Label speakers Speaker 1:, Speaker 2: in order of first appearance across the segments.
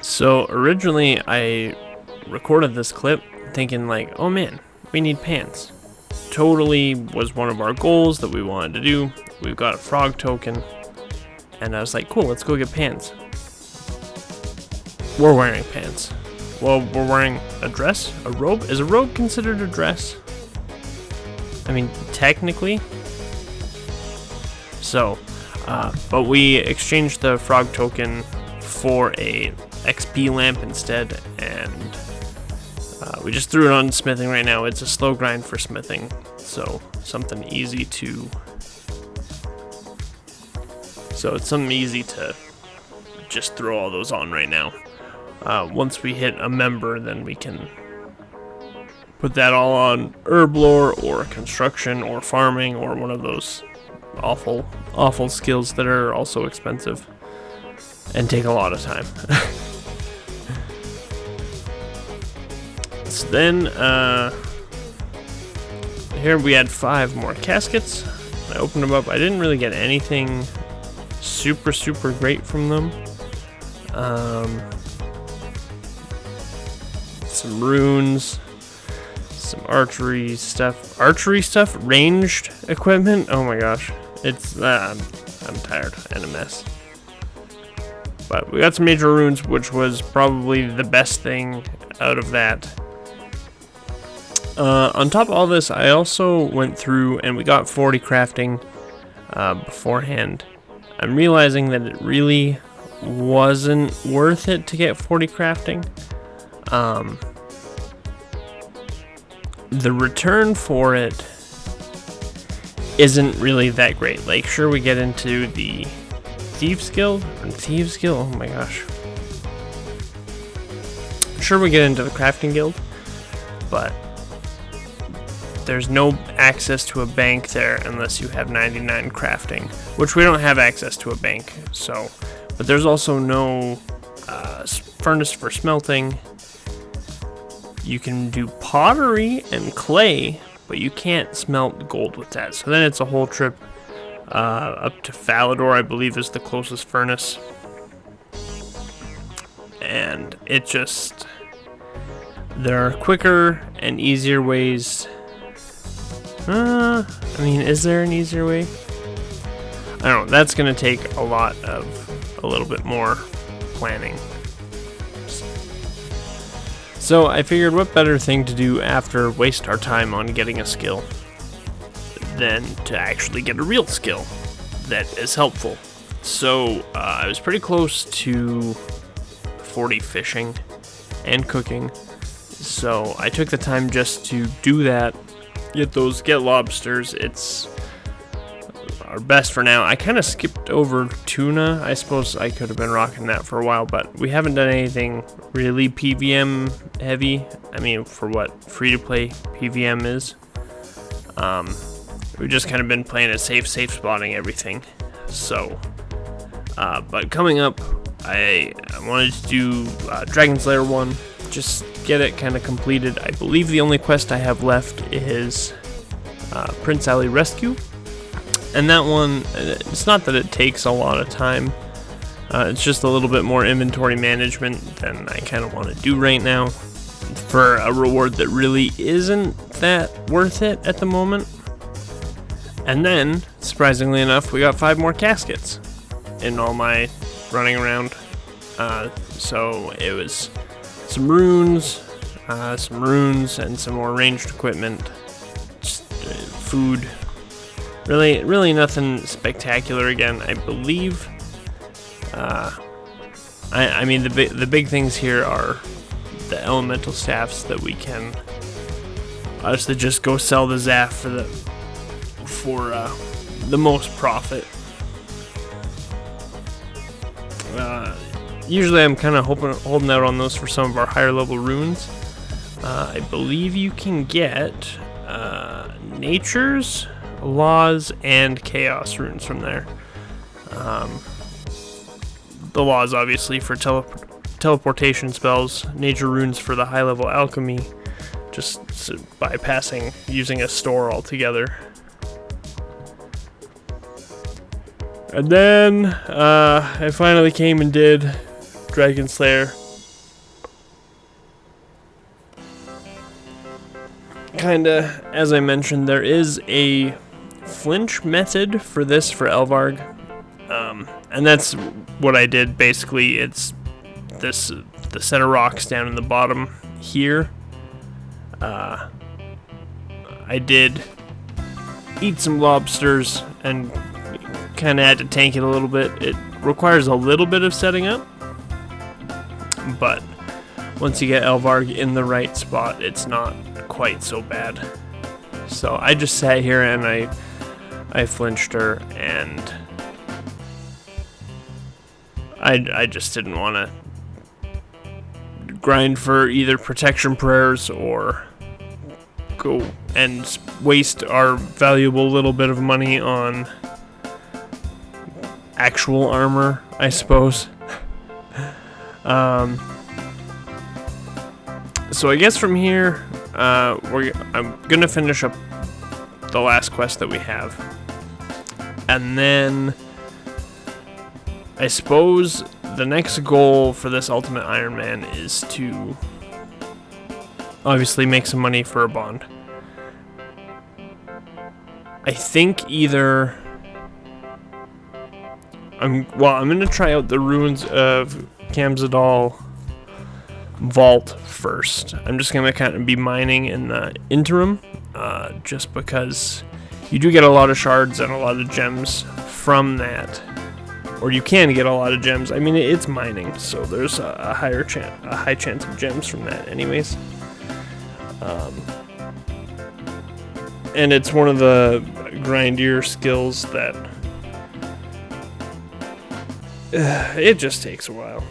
Speaker 1: So originally I recorded this clip thinking like, oh man, we need pants. Totally was one of our goals that we wanted to do. We've got a frog token. And I was like, cool, let's go get pants. We're wearing pants. Well, we're wearing a dress? A robe? Is a robe considered a dress? I mean, technically. So, but we exchanged the frog token for a XP lamp instead, and we just threw it on smithing right now. It's a slow grind for smithing, so something easy to just throw all those on right now. Once we hit a member, then we can put that all on herb lore or construction or farming or one of those awful skills that are also expensive and take a lot of time. So then here we had 5 more caskets. I opened them up. I didn't really get anything super great from them. Some runes, some archery stuff, ranged equipment. Oh my gosh, it's I'm tired and a mess. But we got some major runes, which was probably the best thing out of that. On top of all this, I also went through and we got 40 crafting beforehand. I'm realizing that it really wasn't worth it to get 40 crafting. The return for it isn't really that great. Like, sure, we get into the Thieves Guild, oh my gosh. Sure, we get into the Crafting Guild, but there's no access to a bank there unless you have 99 crafting, which we don't have access to a bank, so. But there's also no furnace for smelting. You can do pottery and clay, but you can't smelt gold with that. So then it's a whole trip up to Falador, I believe, is the closest furnace. And it just... there are quicker and easier ways. I mean, is there an easier way? I don't know. That's going to take a little bit more planning. So I figured what better thing to do after waste our time on getting a skill than to actually get a real skill that is helpful. So I was pretty close to 40 fishing and cooking. So I took the time just to do that, get lobsters. It's our best for now. I kind of skipped over tuna. I suppose I could have been rocking that for a while, but we haven't done anything really PVM heavy. I mean, for what free-to-play PVM is. We've just kind of been playing it safe spotting everything. So, but coming up, I wanted to do Dragon's Lair 1, just get it kind of completed. I believe the only quest I have left is Prince Ali Rescue. And that one, it's not that it takes a lot of time, it's just a little bit more inventory management than I kind of want to do right now for a reward that really isn't that worth it at the moment. And then, surprisingly enough, we got 5 more caskets in all my running around. So it was some runes, and some more ranged equipment, just food. Really nothing spectacular again. I believe. I mean the big things here are the elemental staffs that we can honestly just go sell the Zaf for the most profit. Usually I'm kind of holding out on those for some of our higher level runes. I believe you can get Nature's, Laws, and Chaos runes from there. The Laws obviously for teleportation spells, Nature runes for the high level alchemy, just bypassing using a store altogether. And then I finally came and did Dragon Slayer. Kinda, as I mentioned, there is a flinch method for this for Elvarg. And that's what I did. Basically, it's the set of rocks down in the bottom here. I did eat some lobsters and kind of had to tank it a little bit. It requires a little bit of setting up, but once you get Elvarg in the right spot, it's not quite so bad. So I just sat here and I flinched her, and I just didn't want to grind for either protection prayers or go and waste our valuable little bit of money on actual armor, I suppose. So I guess from here, I'm gonna finish up the last quest that we have, and then I suppose the next goal for this Ultimate Iron Man is to obviously make some money for a bond. I think either I'm gonna try out the ruins of Kamzadal vault first. I'm just gonna kind of be mining in the interim, just because you do get a lot of shards and a lot of gems from that, or you can get a lot of gems. I mean, it's mining, so there's a high chance of gems from that, anyways. And it's one of the grindier skills that it just takes a while.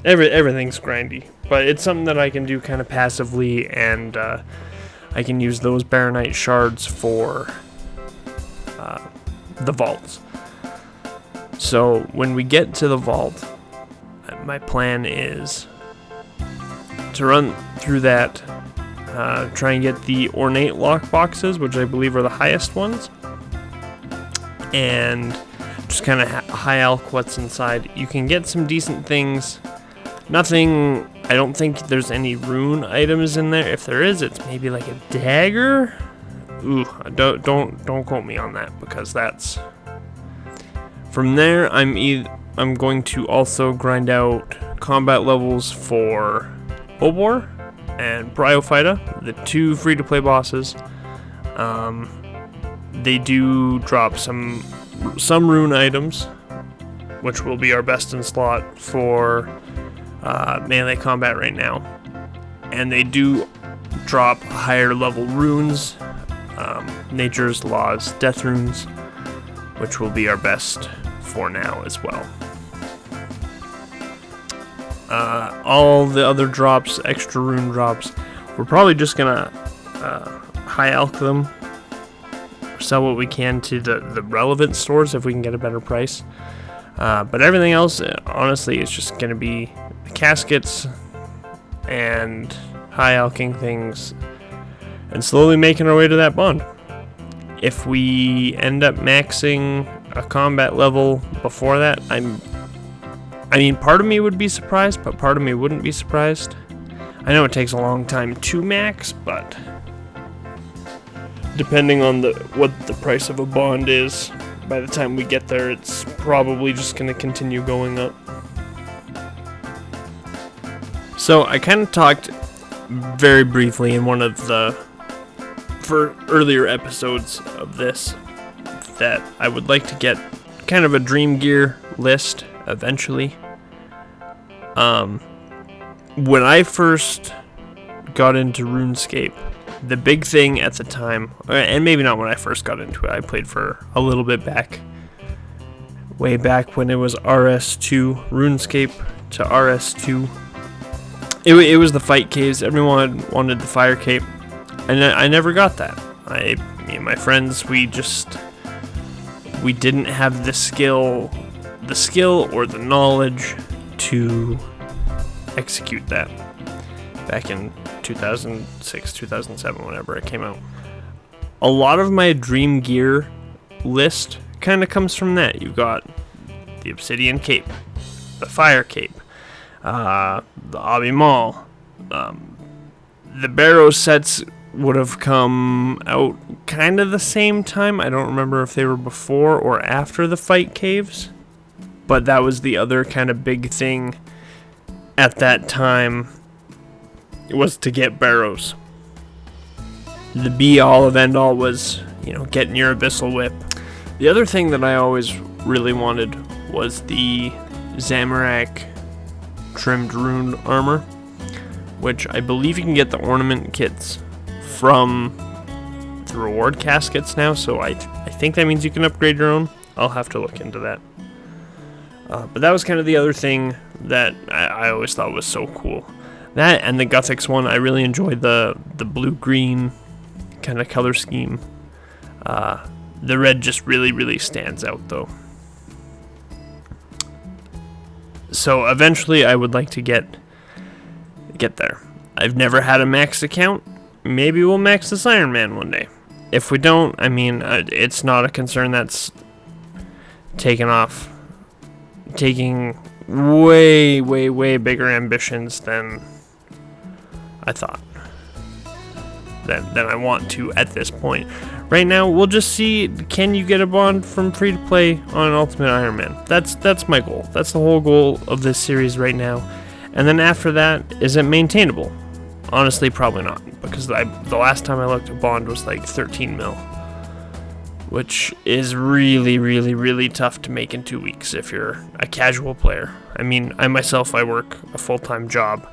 Speaker 1: Everything's grindy, but it's something that I can do kind of passively, and I can use those Baronite shards for the vaults. So when we get to the vault, my plan is to run through that, try and get the ornate lock boxes, which I believe are the highest ones, and just kind of high alch what's inside. You can get some decent things. Nothing, I don't think there's any rune items in there. If there is, it's maybe like a dagger. Ooh, don't quote me on that, because that's... From there, I'm going to also grind out combat levels for Obor and Bryophyta, the two free-to-play bosses. They do drop some rune items, which will be our best in slot for melee combat right now. And they do drop higher level runes, Nature's Laws, Death Runes, which will be our best for now as well. All the other drops, extra rune drops, we're probably just gonna high alch them, sell what we can to the relevant stores if we can get a better price. But everything else, honestly, is just gonna be caskets and high alching things and slowly making our way to that bond. If we end up maxing a combat level before that, I mean, part of me would be surprised, but part of me wouldn't be surprised. I know it takes a long time to max, but depending on what the price of a bond is, by the time we get there, it's probably just going to continue going up. So I kind of talked very briefly in one of the earlier episodes of this that I would like to get kind of a dream gear list eventually. When I first got into RuneScape, the big thing at the time, and maybe not when I first got into it, I played for a little bit back, way back when it was RS2, RuneScape to RS2. It was the fight caves. Everyone wanted the fire cape, and I never got that. Me and my friends, we didn't have the skill or the knowledge to execute that back in 2006, 2007, whenever it came out. A lot of my dream gear list kind of comes from that. You've got the obsidian cape, the fire cape, the Hobby Mall. The Barrow sets would have come out kind of the same time. I don't remember if they were before or after the Fight Caves, but that was the other kind of big thing at that time, was to get Barrows. The be-all of end-all was, getting your Abyssal Whip. The other thing that I always really wanted was the Zamorak trimmed rune armor, which I believe you can get the ornament kits from the reward caskets now, so I think that means you can upgrade your own. I'll have to look into that. But that was kind of the other thing that I always thought was so cool. That and the Guthix one, I really enjoyed the blue-green kind of color scheme. The red just really, really stands out, though. So eventually I would like to get there. I've never had a max account. Maybe we'll max this Iron Man one day. If we don't, it's not a concern that's taking way, way, way bigger ambitions than I thought. Than I want to at this point. Right now, we'll just see, can you get a bond from free to play on Ultimate Iron Man? That's my goal. That's the whole goal of this series right now. And then after that, is it maintainable? Honestly, probably not, because the last time I looked, a bond was like 13 mil, which is really, really, really tough to make in 2 weeks if you're a casual player. I work a full-time job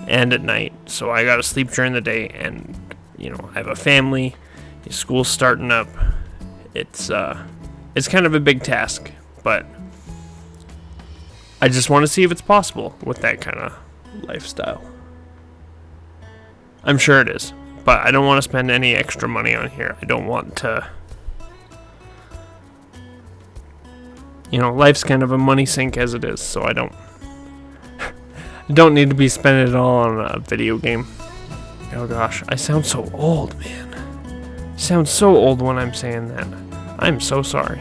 Speaker 1: and at night, so I gotta sleep during the day, and I have a family. School's starting up. It's kind of a big task, but I just want to see if it's possible with that kind of lifestyle. I'm sure it is, but I don't want to spend any extra money on here. I don't want to... life's kind of a money sink as it is, so I don't need to be spending it all on a video game. Oh gosh, I sound so old, man. I sound so old when I'm saying that. I'm so sorry.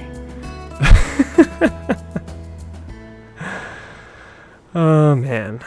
Speaker 1: Oh man.